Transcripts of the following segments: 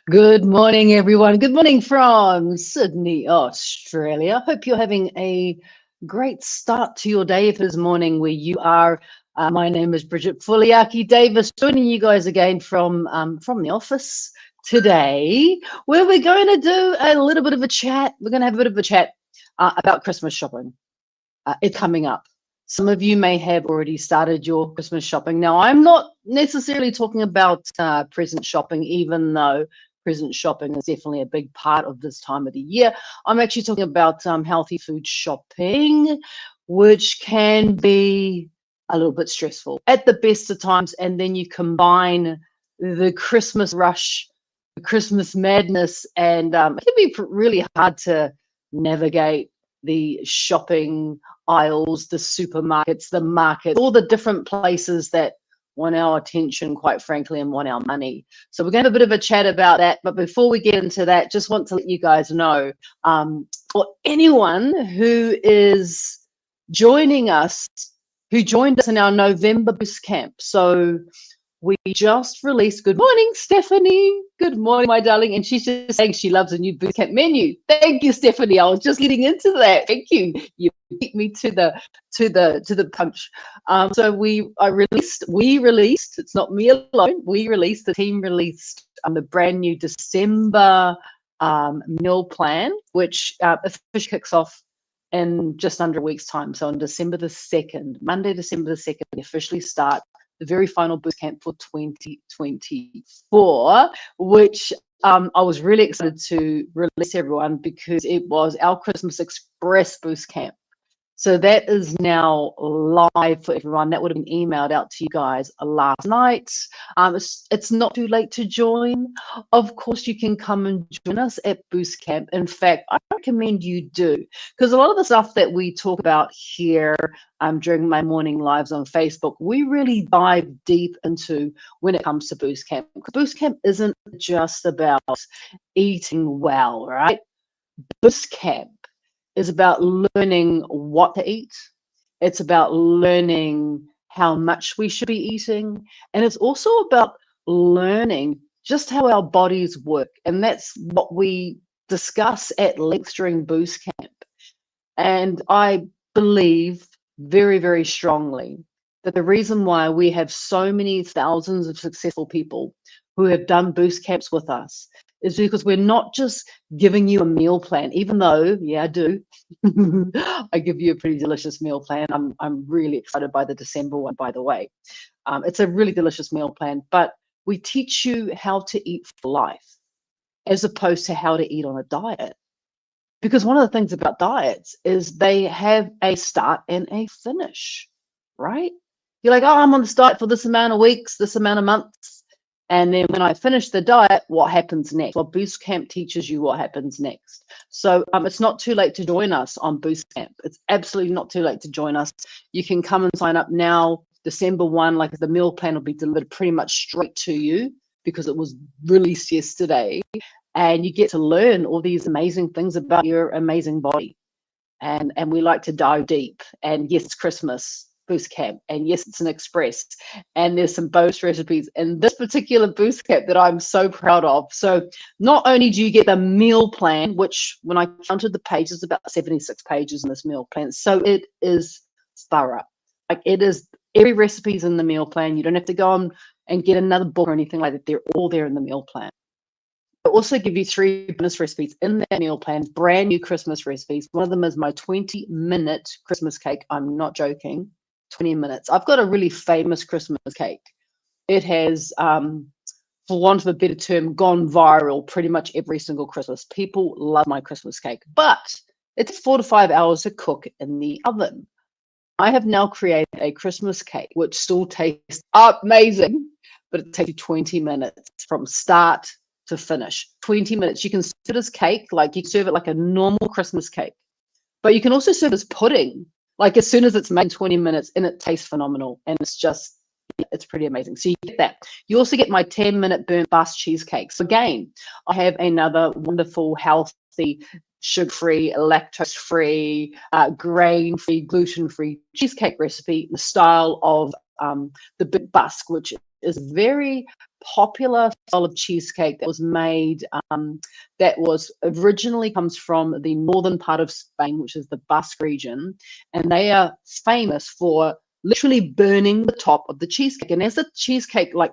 Good morning, everyone. Good morning from Sydney, Australia. Hope you're having a great start to your day this morning where you are. My name is Bridget Fuliaki Davis, joining you guys again from the office today, where we're going to do a little bit of a chat. We're going to have a bit of a chat about Christmas shopping. It's coming up. Some of you may have already started your Christmas shopping. Now, I'm not necessarily talking about present shopping, even though present shopping is definitely a big part of this time of the year. I'm actually talking about healthy food shopping, which can be a little bit stressful at the best of times. And then you combine the Christmas rush, the Christmas madness, and it can be really hard to navigate the shopping aisles, the supermarkets, the markets, all the different places that want our attention, quite frankly, and want our money. So we're going to have a bit of a chat about that. But before we get into that, just want to let you guys know, for anyone who is joining us, who joined us in our November boost camp. So we just released, good morning, Stephanie. Good morning, my darling. And she's just saying she loves a new boot camp menu. Thank you, Stephanie. I was just getting into that. Thank you. You beat me to the punch. So we released, it's not me alone. The team released the brand new December meal plan, which officially kicks off in just under a week's time. So on December the 2nd, Monday, December the 2nd, we officially start the very final boot camp for 2024, which I was really excited to release everyone because it was our Christmas Express boost camp. So that is now live for everyone. That would have been emailed out to you guys last night. It's not too late to join. Of course, you can come and join us at Boost Camp. In fact, I recommend you do, because a lot of the stuff that we talk about here during my morning lives on Facebook, we really dive deep into when it comes to Boost Camp. Boost Camp isn't just about eating well, right? Boost Camp is about learning what to eat. It's about learning how much we should be eating. And it's also about learning just how our bodies work. And that's what we discuss at length during Boost Camp. And I believe very, very strongly that the reason why we have so many thousands of successful people who have done Boost Camps with us is because we're not just giving you a meal plan, even though, yeah, I do. I give you a pretty delicious meal plan. I'm really excited by the December one, by the way. It's a really delicious meal plan, but we teach you how to eat for life as opposed to how to eat on a diet. Because one of the things about diets is they have a start and a finish, right? You're like, oh, I'm on this diet for this amount of weeks, this amount of months. And then when I finish the diet, what happens next? Well, Boost Camp teaches you what happens next. So it's not too late to join us on Boost Camp. It's absolutely not too late to join us. You can come and sign up now. December 1, like the meal plan will be delivered pretty much straight to you because it was released yesterday. And you get to learn all these amazing things about your amazing body. And we like to dive deep. And yes, it's Christmas Boost Camp, and yes, it's an express, and there's some bonus recipes in this particular Boost Camp that I'm so proud of. So not only do you get the meal plan, which when I counted the pages, about 76 pages in this meal plan, so it is thorough. Like, it is, every recipe's in the meal plan. You don't have to go on and get another book or anything like that. They're all there in the meal plan. I also give you 3 bonus recipes in that meal plan, brand new Christmas recipes. One of them is my 20-minute Christmas cake. I'm not joking. 20 minutes. I've got a really famous Christmas cake. It has, for want of a better term, gone viral pretty much every single Christmas. People love my Christmas cake, but it's 4 to 5 hours to cook in the oven. I have now created a Christmas cake which still tastes amazing, but it takes you 20 minutes from start to finish. 20 minutes. You can serve it as cake, like you serve it like a normal Christmas cake, but you can also serve it as pudding. Like, as soon as it's made, 20 minutes, and it tastes phenomenal. And it's pretty amazing. So you get that. You also get my 10-minute burnt bust cheesecake. So again, I have another wonderful, healthy, sugar-free, lactose-free, grain-free, gluten-free cheesecake recipe in the style of the burnt bust, which is very popular style of cheesecake that was made, that was originally comes from the northern part of Spain, which is the Basque region, and they are famous for literally burning the top of the cheesecake. And as the cheesecake like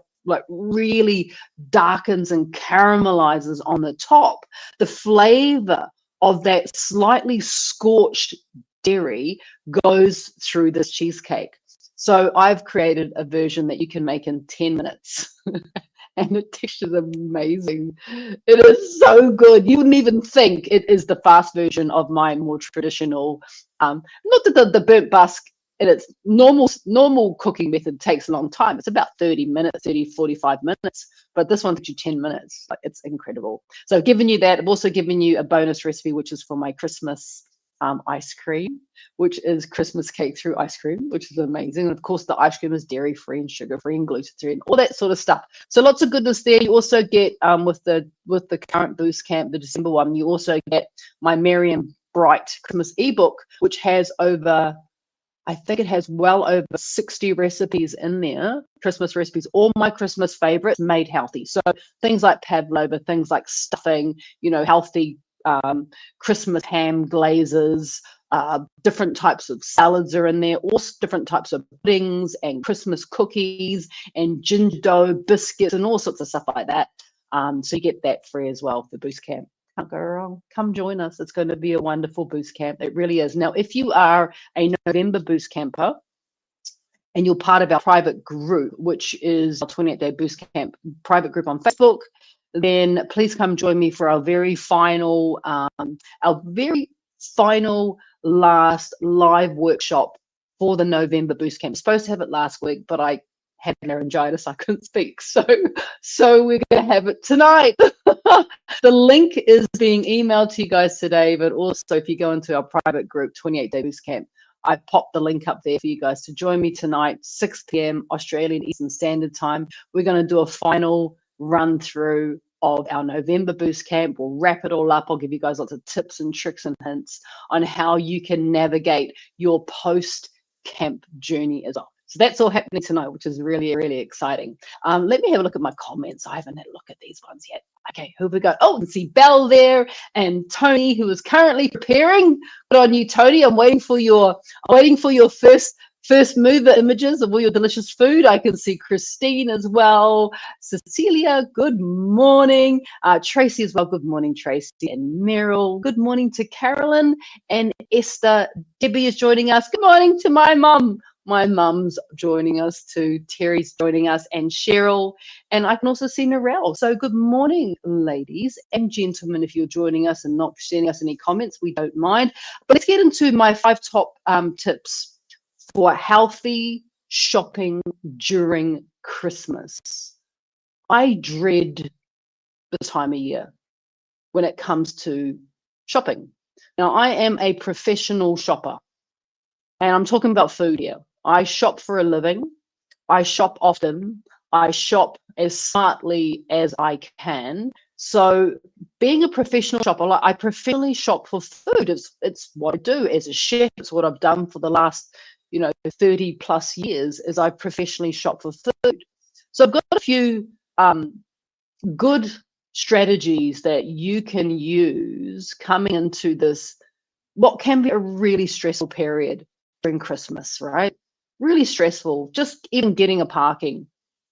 really darkens and caramelizes on the top, the flavor of that slightly scorched dairy goes through this cheesecake. So I've created a version that you can make in 10 minutes. And the texture is amazing. It is so good. You wouldn't even think it is the fast version of my more traditional, not that the burnt busk in its normal cooking method takes a long time. It's about 30 minutes, 45 minutes, but this one takes you 10 minutes. Like, it's incredible. So I've given you that. I've also given you a bonus recipe, which is for my Christmas ice cream, which is Christmas cake through ice cream, which is amazing. And of course, the ice cream is dairy-free and sugar-free and gluten-free and all that sort of stuff. So lots of goodness there. You also get, with the current Boost Camp, the December one, you also get my Merry and Bright Christmas ebook, which has I think it has well over 60 recipes in there, Christmas recipes, all my Christmas favorites made healthy. So things like pavlova, things like stuffing, healthy Christmas ham glazes, different types of salads are in there, all different types of puddings and Christmas cookies and ginger dough biscuits and all sorts of stuff like that. So you get that free as well for Boost Camp. Can't go wrong. Come join us. It's going to be a wonderful Boost Camp. It really is. Now, if you are a November Boost Camper and you're part of our private group, which is our 28-day Boost Camp private group on Facebook, then please come join me for our very final last live workshop for the November Boost Camp. I'm supposed to have it last week, but I had laryngitis. I couldn't speak. So we're going to have it tonight. The link is being emailed to you guys today, but also if you go into our private group, 28-day Boost Camp, I popped the link up there for you guys to join me tonight, 6 p.m. Australian Eastern Standard Time. We're going to do a final run through of our November Boost Camp. We'll wrap it all up. I'll give you guys lots of tips and tricks and hints on how you can navigate your post-camp journey as well. So that's all happening tonight, which is really, really exciting. Let me have a look at my comments. I haven't had a look at these ones yet. Okay, who have we got? Oh, you can see Belle there and Tony, who is currently preparing. Good on you, Tony. I'm waiting for your first mover images of all your delicious food. I can see Christine as well. Cecilia, good morning. Tracy as well. Good morning, Tracy. And Meryl, good morning to Carolyn and Esther. Debbie is joining us. Good morning to my mum. My mum's joining us too. Terry's joining us and Cheryl. And I can also see Narelle. So good morning, ladies and gentlemen. If you're joining us and not sending us any comments, we don't mind. But let's get into my 5 top tips for healthy shopping during Christmas. I dread the time of year when it comes to shopping. Now, I am a professional shopper, and I'm talking about food here. I shop for a living. I shop often. I shop as smartly as I can. So being a professional shopper, I professionally shop for food. It's what I do as a chef. It's what I've done for the last 30 plus years, is I professionally shop for food. So I've got a few good strategies that you can use coming into this, what can be a really stressful period during Christmas, right? Really stressful. Just even getting a parking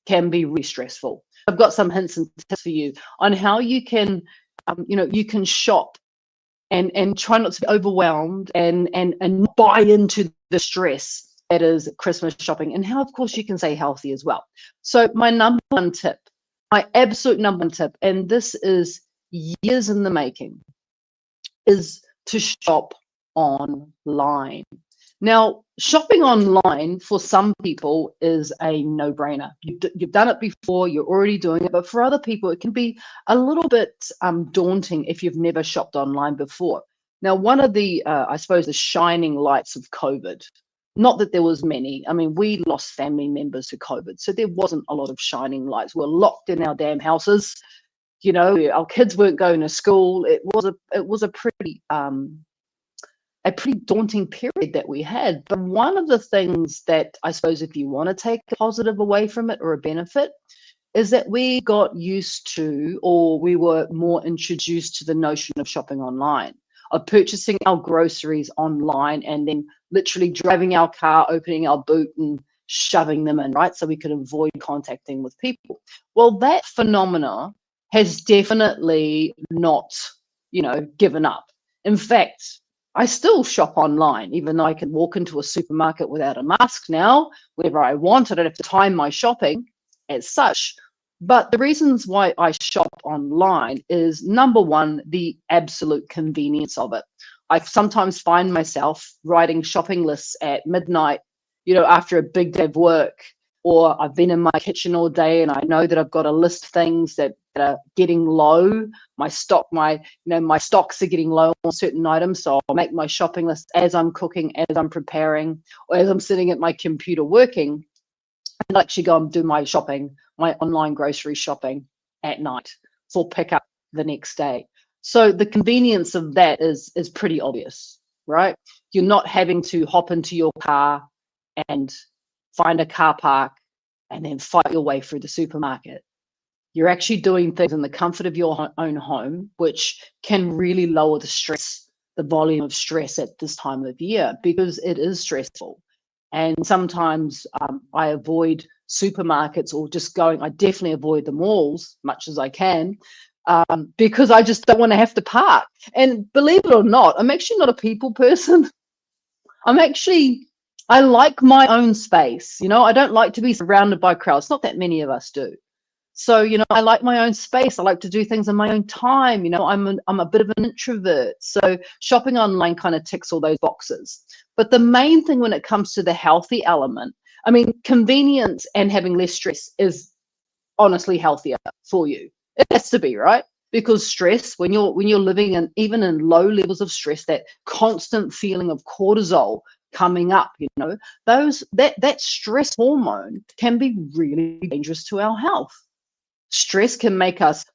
can be really stressful. I've got some hints and tips for you on how you can, you can shop and try not to be overwhelmed and buy into the stress that is Christmas shopping, and how, of course, you can stay healthy as well. So my number one tip, my absolute number one tip, and this is years in the making, is to shop online. Now, shopping online for some people is a no-brainer. You've done it before, you're already doing it, but for other people, it can be a little bit daunting if you've never shopped online before. Now, one of the, I suppose, the shining lights of COVID, not that there was many. I mean, we lost family members to COVID, so there wasn't a lot of shining lights. We're locked in our damn houses. Our kids weren't going to school. It was a pretty daunting period that we had. But one of the things that I suppose, if you want to take a positive away from it or a benefit, is that we got used to, or we were more introduced to the notion of shopping online, of purchasing our groceries online and then literally driving our car, opening our boot and shoving them in, right? So we could avoid contacting with people. Well, that phenomena has definitely not, given up. In fact, I still shop online, even though I can walk into a supermarket without a mask now, whenever I want. I don't have to time my shopping as such. But the reasons why I shop online is, number one, the absolute convenience of it. I sometimes find myself writing shopping lists at midnight, after a big day of work, or I've been in my kitchen all day and I know that I've got a list of things that are getting low. My stocks are getting low on certain items. So I'll make my shopping list as I'm cooking, as I'm preparing, or as I'm sitting at my computer working. And I'll actually go and do my shopping, my online grocery shopping at night for pickup the next day. So the convenience of that is pretty obvious, right? You're not having to hop into your car and find a car park and then fight your way through the supermarket. You're actually doing things in the comfort of your own home, which can really lower the volume of stress at this time of year, because it is stressful. And sometimes I avoid supermarkets, or I definitely avoid the malls much as I can, because I just don't want to have to park. And believe it or not, I'm actually not a people person. I like my own space. I don't like to be surrounded by crowds. Not that many of us do. So, I like my own space. I like to do things in my own time. I'm a bit of an introvert. So shopping online kind of ticks all those boxes. But the main thing when it comes to the healthy element, convenience and having less stress is honestly healthier for you. It has to be, right? Because stress, when you're living in, even in low levels of stress, that constant feeling of cortisol coming up, that stress hormone can be really dangerous to our health. Stress can make us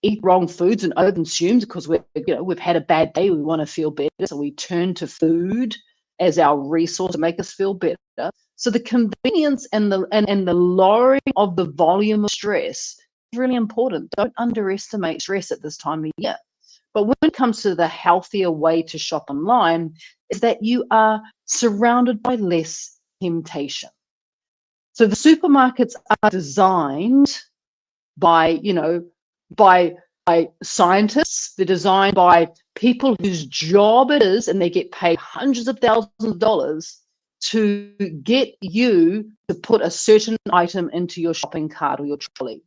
eat wrong foods and overconsume because we've had a bad day. We want to feel better, so we turn to food as our resource to make us feel better. So the convenience and the lowering of the volume of stress is really important. Don't underestimate stress at this time of year. But when it comes to the healthier way to shop online, is that you are surrounded by less temptation. So the supermarkets are designed by scientists. They're designed by people whose job it is, and they get paid hundreds of thousands of dollars to get you to put a certain item into your shopping cart or your trolley.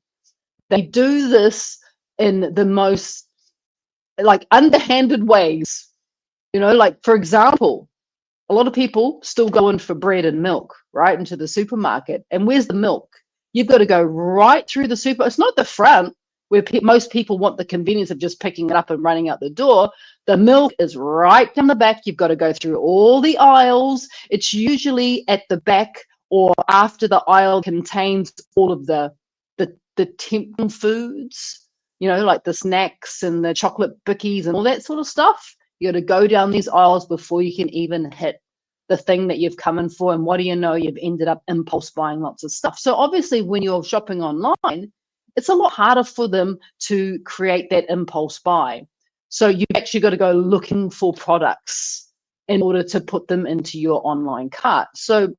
They do this in the most underhanded ways. For example, a lot of people still go in for bread and milk, right, into the supermarket. And where's the milk? You've got to go right through the super. It's not the front where most people want the convenience of just picking it up and running out the door. The milk is right down the back. You've got to go through all the aisles. It's usually at the back or after the aisle contains all of the tempting foods, like the snacks and the chocolate bickies and all that sort of stuff. You got to go down these aisles before you can even hit the thing that you've come in for. And what do you know? You've ended up impulse buying lots of stuff. So obviously when you're shopping online, it's a lot harder for them to create that impulse buy. So you've actually got to go looking for products in order to put them into your online cart. So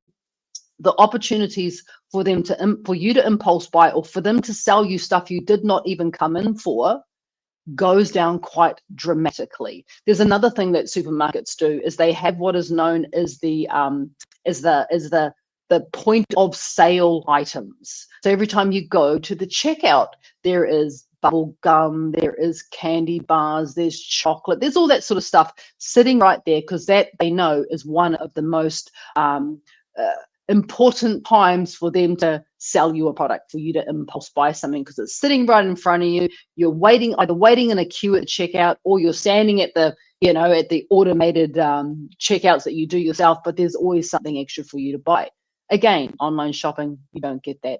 the opportunities for you to impulse buy, or for them to sell you stuff you did not even come in for, goes down quite dramatically. There's another thing that supermarkets do, is they have what is known as the point of sale items. So every time you go to the checkout, there is bubble gum, there is candy bars, there's chocolate, there's all that sort of stuff sitting right there, because that they know is one of the most important times for them to sell you a product, for you to impulse buy something, because it's sitting right in front of you. You're either waiting in a queue at the checkout, or you're standing at the at the automated checkouts that you do yourself, but there's always something extra for you to buy. Again, online shopping, you don't get that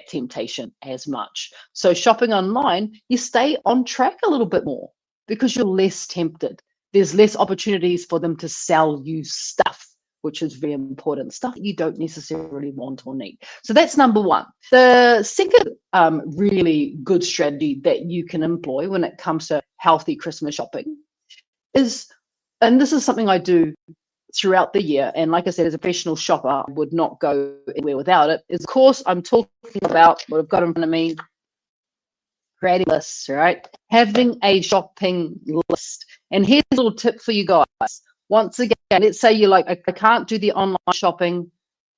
temptation as much. So shopping online, you stay on track a little bit more because you're less tempted. There's less opportunities for them to sell you stuff which is very important, stuff that you don't necessarily want or need. So that's number one. The second really good strategy that you can employ when it comes to healthy Christmas shopping is, and this is something I do throughout the year, and like I said, as a professional shopper, I would not go anywhere without it, is of course I'm talking about what I've got in front of me, creating lists, right? Having a shopping list. And here's a little tip for you guys. Once again, let's say you're like, I can't do the online shopping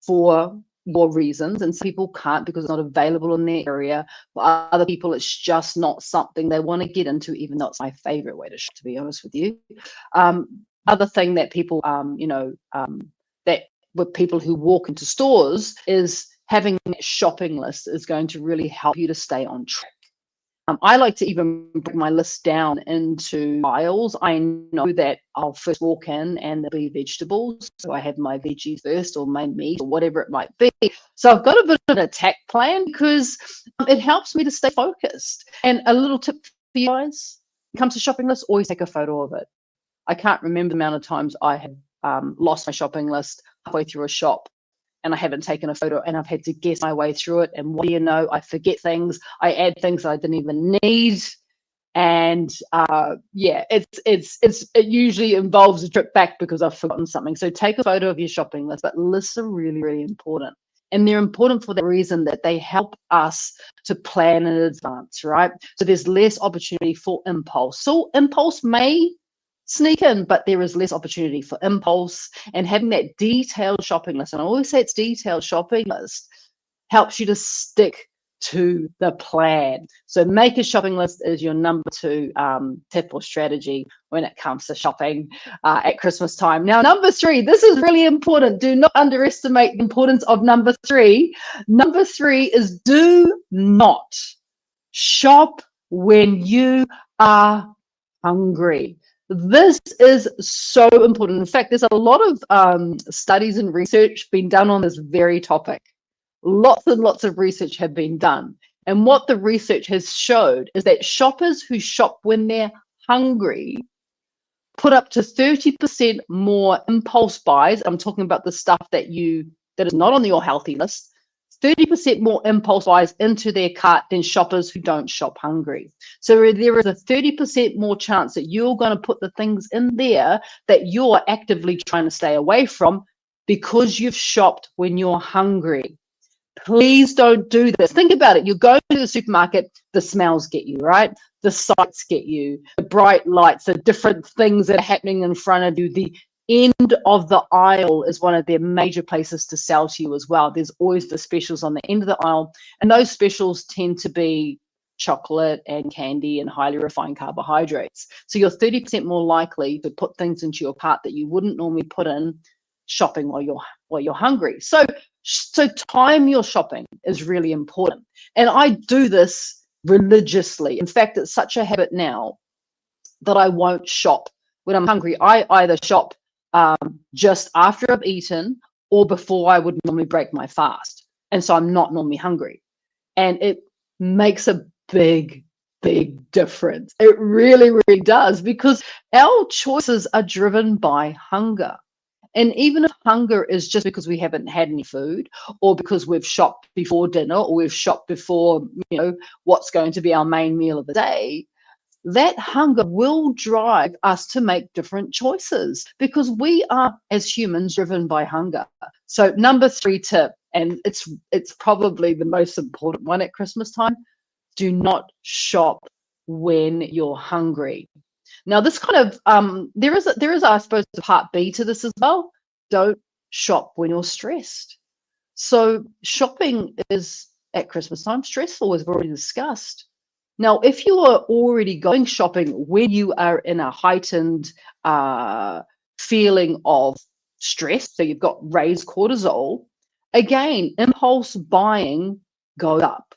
for your reasons, and some people can't because it's not available in their area. For other people, it's just not something they want to get into, even though it's my favorite way to shop, to be honest with you. Other thing that people, that with people who walk into stores is having a shopping list is going to really help you to stay on track. I like to even break my list down into aisles. I know that I'll first walk in and there'll be vegetables. So I have my veggies first, or my meat, or whatever it might be. So I've got a bit of an attack plan because it helps me to stay focused. And a little tip for you guys, when it comes to shopping lists, always take a photo of it. I can't remember the amount of times I have lost my shopping list halfway through a shop, and I haven't taken a photo, and I've had to guess my way through it. And what do you know? I forget things. I add things that I didn't even need. And it usually involves a trip back because I've forgotten something. So take a photo of your shopping list, but lists are really, really important. And they're important for the reason that they help us to plan in advance, right? So there's less opportunity for impulse. So impulse may sneak in, but there is less opportunity for impulse. And having that detailed shopping list, and I always say it's detailed shopping list, helps you to stick to the plan. So make a shopping list is your number 2 tip or strategy when it comes to shopping at Christmas time. Now, number 3, this is really important. Do not underestimate the importance of number 3. Number 3 is do not shop when you are hungry. This is so important. In fact, there's a lot of studies and research being done on this very topic. Lots and lots of research have been done. And what the research has showed is that shoppers who shop when they're hungry put up to 30% more impulse buys. I'm talking about the stuff that is not on your healthy list. 30% more impulse buys into their cart than shoppers who don't shop hungry. So there is a 30% more chance that you're going to put the things in there that you're actively trying to stay away from because you've shopped when you're hungry. Please don't do this. Think about it. You go to the supermarket, the smells get you, right? The sights get you, the bright lights, the different things that are happening in front of you. The end of the aisle is one of their major places to sell to you as well. There's always the specials on the end of the aisle, and those specials tend to be chocolate and candy and highly refined carbohydrates. So you're 30% more likely to put things into your cart that you wouldn't normally put in shopping while you're hungry. So time your shopping is really important. And I do this religiously. In fact, it's such a habit now that I won't shop when I'm hungry. I either shop just after I've eaten or before I would normally break my fast. And so I'm not normally hungry. And it makes a big difference. It really, really does, because our choices are driven by hunger. And even if hunger is just because we haven't had any food, or because we've shopped before dinner, or we've shopped before, what's going to be our main meal of the day, that hunger will drive us to make different choices, because we are, as humans, driven by hunger. So number 3 tip, and it's probably the most important one at Christmas time: do not shop when you're hungry. Now, this kind of there is I suppose a part B to this as well. Don't shop when you're stressed. So shopping is at Christmas time stressful, as we've already discussed. Now, if you are already going shopping when you are in a heightened feeling of stress, so you've got raised cortisol, again, impulse buying goes up,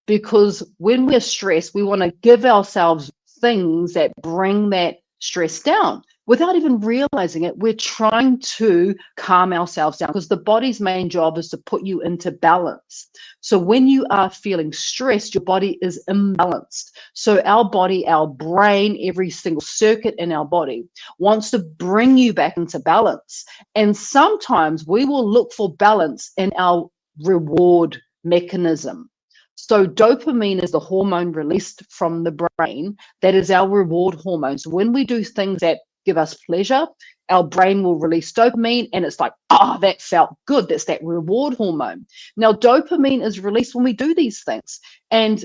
because when we're stressed, we want to give ourselves things that bring that stress down. without even realizing it, we're trying to calm ourselves down, because the body's main job is to put you into balance. So when you are feeling stressed, your body is imbalanced. So our body, our brain, every single circuit in our body wants to bring you back into balance. And sometimes we will look for balance in our reward mechanism. So dopamine is the hormone released from the brain that is our reward hormone. So when we do things that give us pleasure, our brain will release dopamine, and it's like, that felt good. That's that reward hormone. Now, dopamine is released when we do these things, and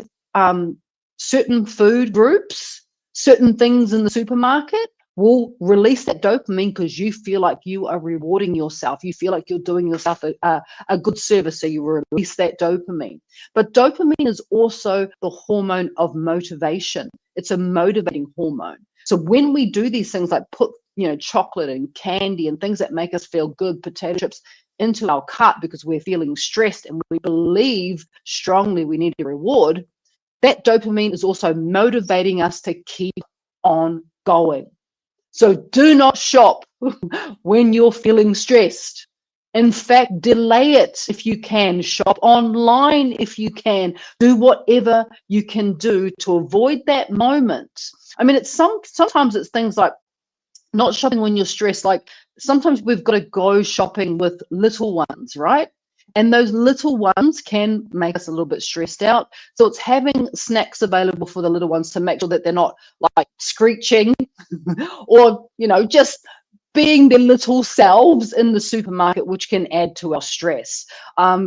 certain food groups, certain things in the supermarket will release that dopamine because you feel like you are rewarding yourself. You feel like you're doing yourself a good service, so you release that dopamine. But dopamine is also the hormone of motivation. It's a motivating hormone. So when we do these things like put, chocolate and candy and things that make us feel good, potato chips, into our cart because we're feeling stressed and we believe strongly we need a reward, that dopamine is also motivating us to keep on going. So do not shop when you're feeling stressed. In fact, delay it if you can. Shop online if you can. Do whatever you can do to avoid that moment. I mean, sometimes it's things like not shopping when you're stressed. Like sometimes we've got to go shopping with little ones, right? And those little ones can make us a little bit stressed out. So it's having snacks available for the little ones to make sure that they're not like screeching or, just being their little selves in the supermarket, which can add to our stress.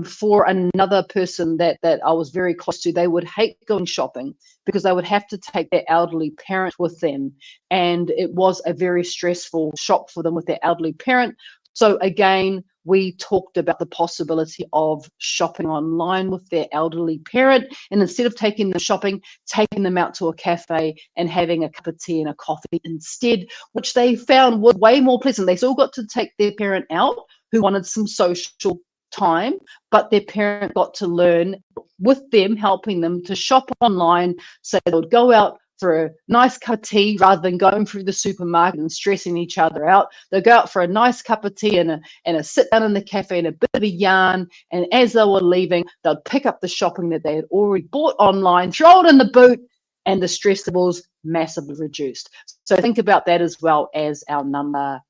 For another person that I was very close to, they would hate going shopping because they would have to take their elderly parent with them. And it was a very stressful shop for them with their elderly parent. So again, we talked about the possibility of shopping online with their elderly parent, and instead of taking them shopping, taking them out to a cafe and having a cup of tea and a coffee instead, which they found was way more pleasant. They still got to take their parent out who wanted some social time, but their parent got to learn with them, helping them to shop online. So they would go out for a nice cup of tea rather than going through the supermarket and stressing each other out. They'll go out for a nice cup of tea and a sit down in the cafe and a bit of a yarn. And as they were leaving, they'd pick up the shopping that they had already bought online, throw it in the boot, and the stress levels massively reduced. So think about that as well as our number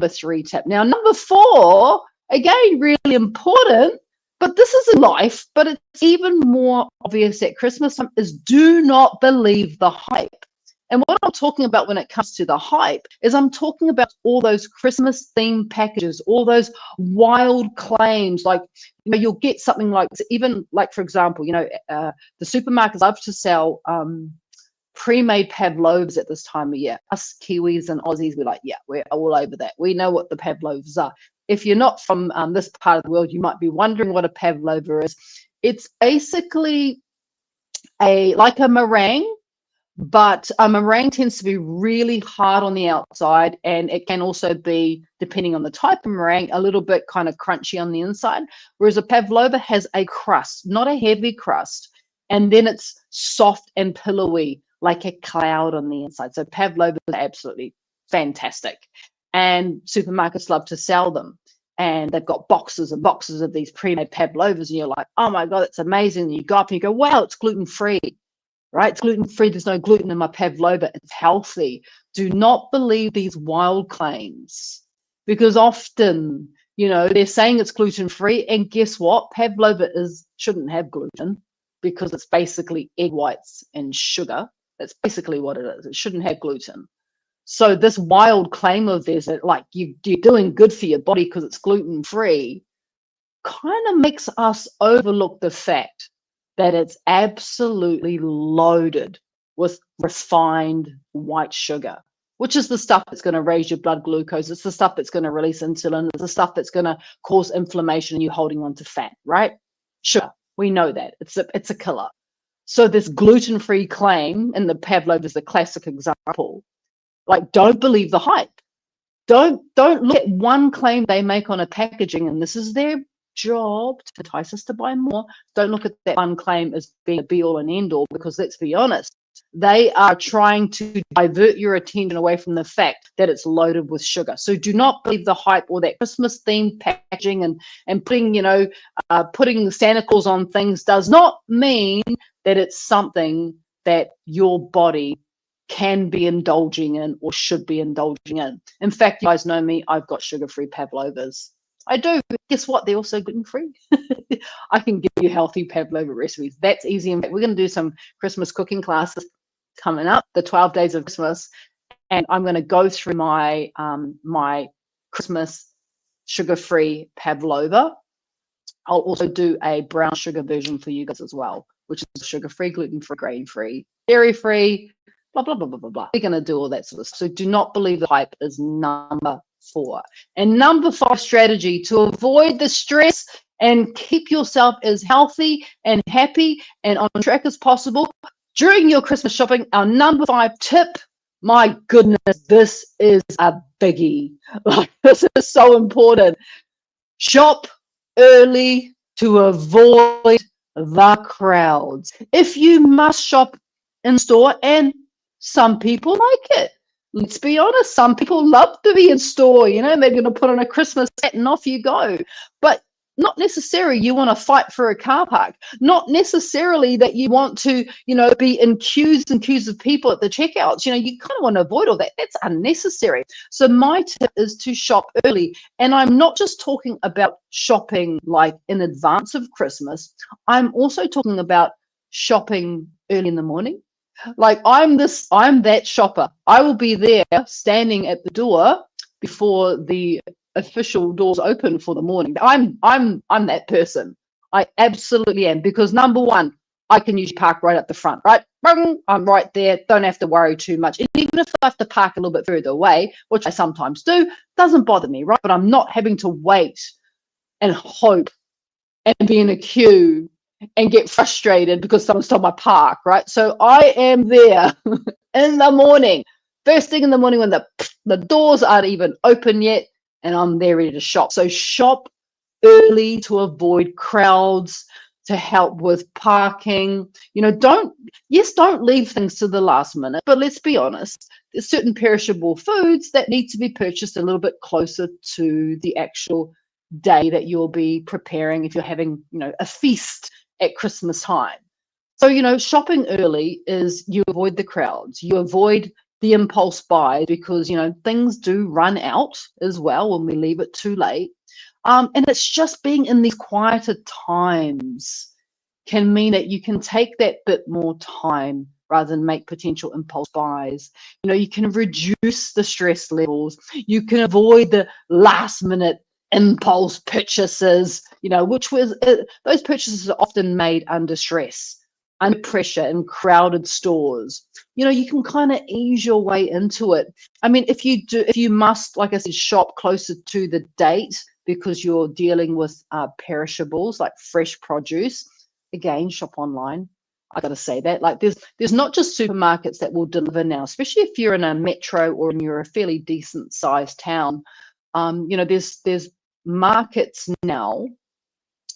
3 tip. Now, number 4, again, really important, but this is in life, but it's even more obvious at Christmas time, is do not believe the hype. And what I'm talking about when it comes to the hype is I'm talking about all those Christmas themed packages, all those wild claims. Like, you'll get something like, even like, for example, the supermarkets love to sell pre-made pavlovas at this time of year. Us Kiwis and Aussies, we're like, yeah, we're all over that. We know what the pavlovas are. If you're not from this part of the world, you might be wondering what a pavlova is. It's basically like a meringue, but a meringue tends to be really hard on the outside, and it can also be, depending on the type of meringue, a little bit kind of crunchy on the inside, whereas a pavlova has a crust, not a heavy crust, and then it's soft and pillowy like a cloud on the inside. So pavlova is absolutely fantastic. And supermarkets love to sell them. And they've got boxes and boxes of these pre-made pavlovas, and you're like, oh my God, it's amazing. And you go up and you go, wow, it's gluten-free, right? It's gluten-free. There's no gluten in my pavlova. It's healthy. Do not believe these wild claims, because often, they're saying it's gluten-free, and guess what? Pavlova shouldn't have gluten because it's basically egg whites and sugar. That's basically what it is. It shouldn't have gluten. So this wild claim of theirs that like you're doing good for your body because it's gluten-free kind of makes us overlook the fact that it's absolutely loaded with refined white sugar, which is the stuff that's going to raise your blood glucose. It's the stuff that's going to release insulin. It's the stuff that's going to cause inflammation and you holding on to fat, right? Sugar, we know that. It's a killer. So this gluten-free claim, and the pavlova is the classic example. Like, don't believe the hype. Don't look at one claim they make on a packaging, and this is their job to entice us to buy more. Don't look at that one claim as being a be all and end all, because let's be honest, They are trying to divert your attention away from the fact that it's loaded with sugar. So do not believe the hype or that Christmas themed packaging and putting, putting Santa Claus on things does not mean that it's something that your body can be indulging in or should be indulging in. In fact, you guys know me, I've got sugar-free pavlovas. I do. Guess what? They're also gluten-free. I can give you healthy pavlova recipes. That's easy. In fact, we're going to do some Christmas cooking classes coming up, the 12 days of Christmas, and I'm going to go through my my Christmas sugar-free pavlova. I'll also do a brown sugar version for you guys as well, which is sugar-free, gluten-free, grain-free, dairy-free, blah, blah, blah, blah, blah, blah. We're going to do all that sort of stuff. So do not believe the hype is number 4. And number 5 strategy to avoid the stress and keep yourself as healthy and happy and on track as possible during your Christmas shopping. Our number 5 tip, my goodness, this is a biggie. Like, this is so important. Shop early to avoid the crowds. If you must shop in store, and some people like it. Let's be honest, some people love to be in store, they're going to put on a Christmas hat and off you go. But not necessarily you want to fight for a car park. Not necessarily that you want to, be in queues and queues of people at the checkouts. You kind of want to avoid all that. That's unnecessary. So my tip is to shop early. And I'm not just talking about shopping like in advance of Christmas. I'm also talking about shopping early in the morning. Like I'm that shopper. I will be there standing at the door before the official doors open for the morning. I'm that person. I absolutely am, because number 1, I can usually park right up the front, right? I'm right there. Don't have to worry too much. And even if I have to park a little bit further away, which I sometimes do, doesn't bother me, right? But I'm not having to wait and hope and be in a queue and get frustrated because someone's told my park, right? So I am there in the morning, first thing in the morning when the doors aren't even open yet, and I'm there ready to shop. So shop early to avoid crowds, to help with parking. Don't leave things to the last minute, but let's be honest, there's certain perishable foods that need to be purchased a little bit closer to the actual day that you'll be preparing if you're having, a feast at Christmas time. So, shopping early is you avoid the crowds, you avoid the impulse buy, because, things do run out as well when we leave it too late. And it's just being in these quieter times can mean that you can take that bit more time rather than make potential impulse buys. You can reduce the stress levels. You can avoid the last minute impulse purchases, which was those purchases are often made under stress, under pressure in crowded stores. You can kind of ease your way into it. I mean, if you must, like I said, shop closer to the date because you're dealing with perishables like fresh produce, again, shop online. I got to say that, like, there's not just supermarkets that will deliver now, especially if you're in a metro or you're a fairly decent sized town. There's markets now,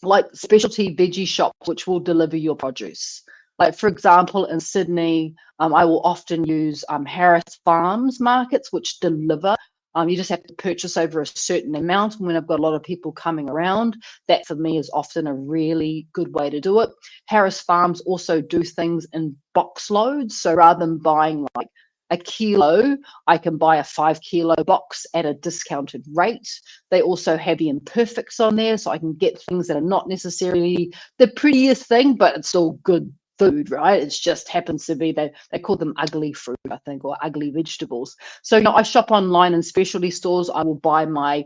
like specialty veggie shops, which will deliver your produce. Like, for example, in Sydney, I will often use Harris Farms markets, which deliver. You just have to purchase over a certain amount. When I've got a lot of people coming around, that for me is often a really good way to do it. Harris Farms also do things in box loads. So rather than buying like a kilo, I can buy a 5 kilo box at a discounted rate. They also have the imperfects on there, so I can get things that are not necessarily the prettiest thing, but it's still good food, right? It just happens to be, they call them ugly fruit, I think, or ugly vegetables. So I shop online in specialty stores. I will buy my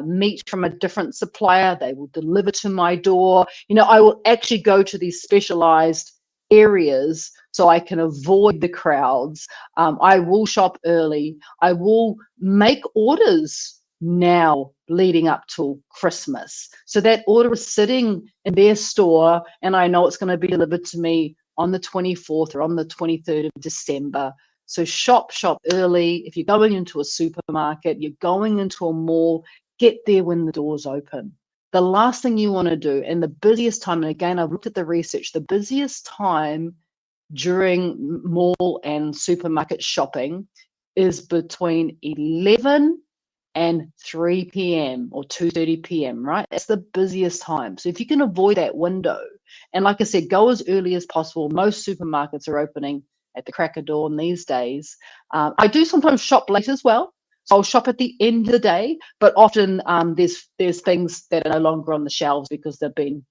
meat from a different supplier. They will deliver to my door. I will actually go to these specialized areas so I can avoid the crowds. I will shop early. I will make orders now leading up to Christmas, so that order is sitting in their store and I know it's going to be delivered to me on the 24th or on the 23rd of December. So shop early. If you're going into a supermarket, you're going into a mall, get there when the doors open. The last thing you want to do, and the busiest time, and again, I've looked at the research, the busiest time during mall and supermarket shopping is between 11 and 3 p.m. or 2:30 p.m., right? That's the busiest time. So if you can avoid that window, and like I said, go as early as possible. Most supermarkets are opening at the crack of dawn these days. I do sometimes shop late as well. So I'll shop at the end of the day, but often there's things that are no longer on the shelves because they've been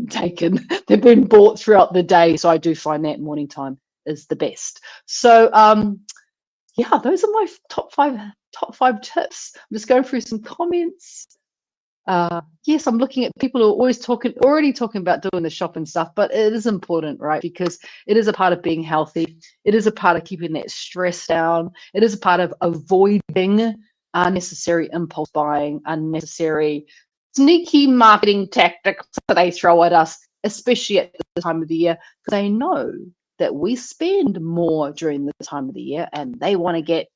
taken, they've been bought throughout the day. So I do find that morning time is the best. So yeah, those are my top five tips. I'm just going through some comments. Yes, I'm looking at people who are already talking about doing the shopping stuff, but it is important, right? Because it is a part of being healthy. It is a part of keeping that stress down. It is a part of avoiding unnecessary impulse buying, unnecessary sneaky marketing tactics that they throw at us, especially at the time of the year, because they know that we spend more during the time of the year, and they want to get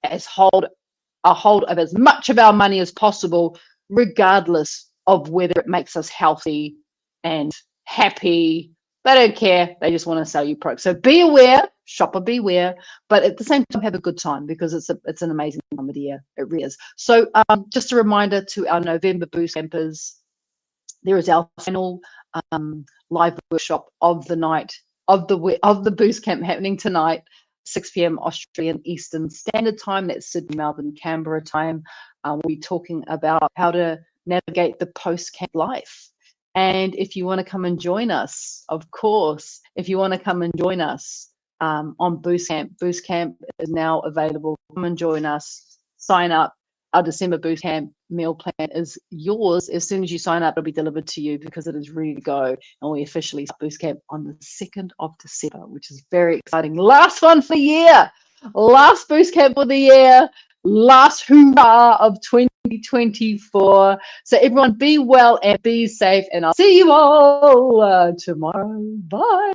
a hold of as much of our money as possible, regardless of whether it makes us healthy and happy. They don't care. They just want to sell you products. So be aware, shopper beware, but at the same time have a good time, because it's an amazing time of the year. It really is. So just a reminder to our November boost campers, there is our final live workshop of the night of the boost camp happening tonight, 6 p.m. Australian Eastern Standard Time. That's Sydney, Melbourne, Canberra time. We'll be talking about how to navigate the post-camp life. And if you want to come and join us, of course, if you want to come and join us on Boost Camp is now available. Come and join us, sign up. Our December Boost Camp meal plan is yours. As soon as you sign up, it'll be delivered to you, because it is ready to go. And we officially start Boost Camp on the 2nd of December, which is very exciting. Last one for the year. Last Boost Camp for the year. Last hoorah of 2024. So everyone be well and be safe. And I'll see you all tomorrow. Bye.